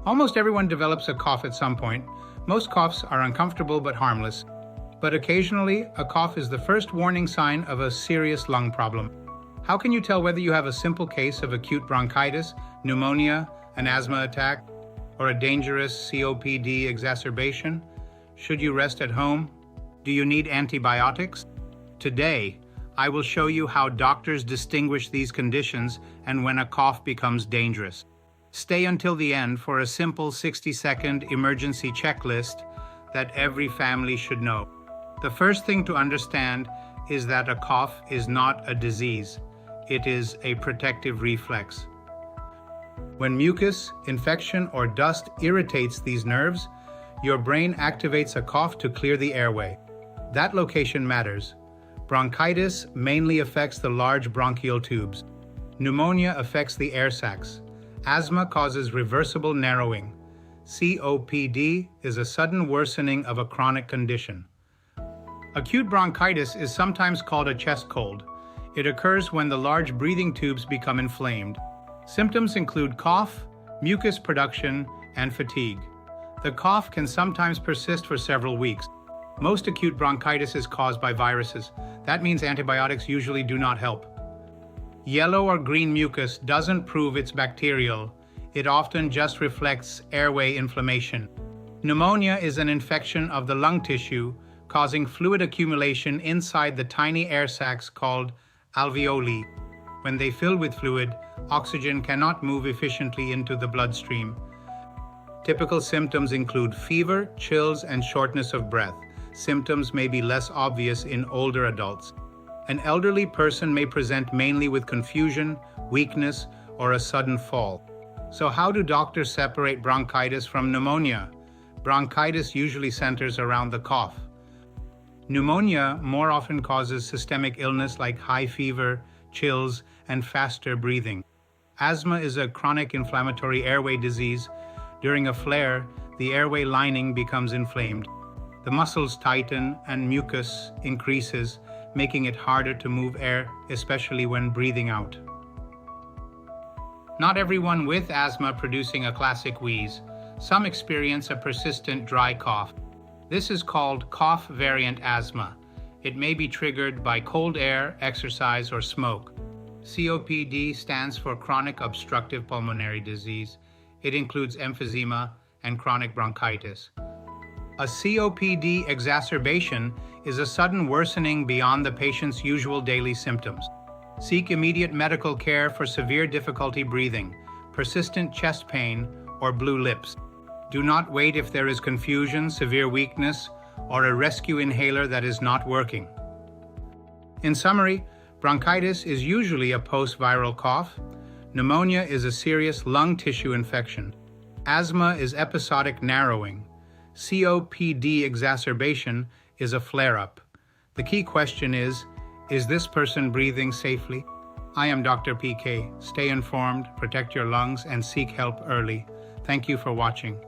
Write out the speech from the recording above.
Almost everyone develops a cough at some point. Most coughs are uncomfortable but harmless. But occasionally, a cough is the first warning sign of a serious lung problem. How can you tell whether you have a simple case of acute bronchitis, pneumonia, an asthma attack, or a dangerous COPD exacerbation? Should you rest at home? Do you need antibiotics? Today, I will show you how doctors distinguish these conditions and when a cough becomes dangerous. Stay until the end for a simple 60-second emergency checklist that every family should know. The first thing to understand is that a cough is not a disease. It is a protective reflex. When mucus, infection, or dust irritates these nerves, your brain activates a cough to clear the airway. That location matters. Bronchitis mainly affects the large bronchial tubes. Pneumonia affects the air sacs. Asthma causes reversible narrowing. COPD is a sudden worsening of a chronic condition. Acute bronchitis is sometimes called a chest cold. It occurs when the large breathing tubes become inflamed. Symptoms include cough, mucus production, and fatigue. The cough can sometimes persist for several weeks. Most acute bronchitis is caused by viruses. That means antibiotics usually do not help. Yellow or green mucus doesn't prove it's bacterial. It often just reflects airway inflammation. Pneumonia is an infection of the lung tissue, causing fluid accumulation inside the tiny air sacs called alveoli. When they fill with fluid, oxygen cannot move efficiently into the bloodstream. Typical symptoms include fever, chills, and shortness of breath. Symptoms may be less obvious in older adults. An elderly person may present mainly with confusion, weakness, or a sudden fall. So how do doctors separate bronchitis from pneumonia? Bronchitis usually centers around the cough. Pneumonia more often causes systemic illness like high fever, chills, and faster breathing. Asthma is a chronic inflammatory airway disease. During a flare, the airway lining becomes inflamed. The muscles tighten and mucus increases, making it harder to move air, especially when breathing out. Not everyone with asthma producing a classic wheeze. Some experience a persistent dry cough. This is called cough variant asthma. It may be triggered by cold air, exercise, or smoke. COPD stands for chronic obstructive pulmonary disease. It includes emphysema and chronic bronchitis. A COPD exacerbation is a sudden worsening beyond the patient's usual daily symptoms. Seek immediate medical care for severe difficulty breathing, persistent chest pain, or blue lips. Do not wait if there is confusion, severe weakness, or a rescue inhaler that is not working. In summary, bronchitis is usually a post-viral cough. Pneumonia is a serious lung tissue infection. Asthma is episodic narrowing. COPD exacerbation is a flare-up. The key question is this person breathing safely? I am Dr. PK. Stay informed, protect your lungs, and seek help early. Thank you for watching.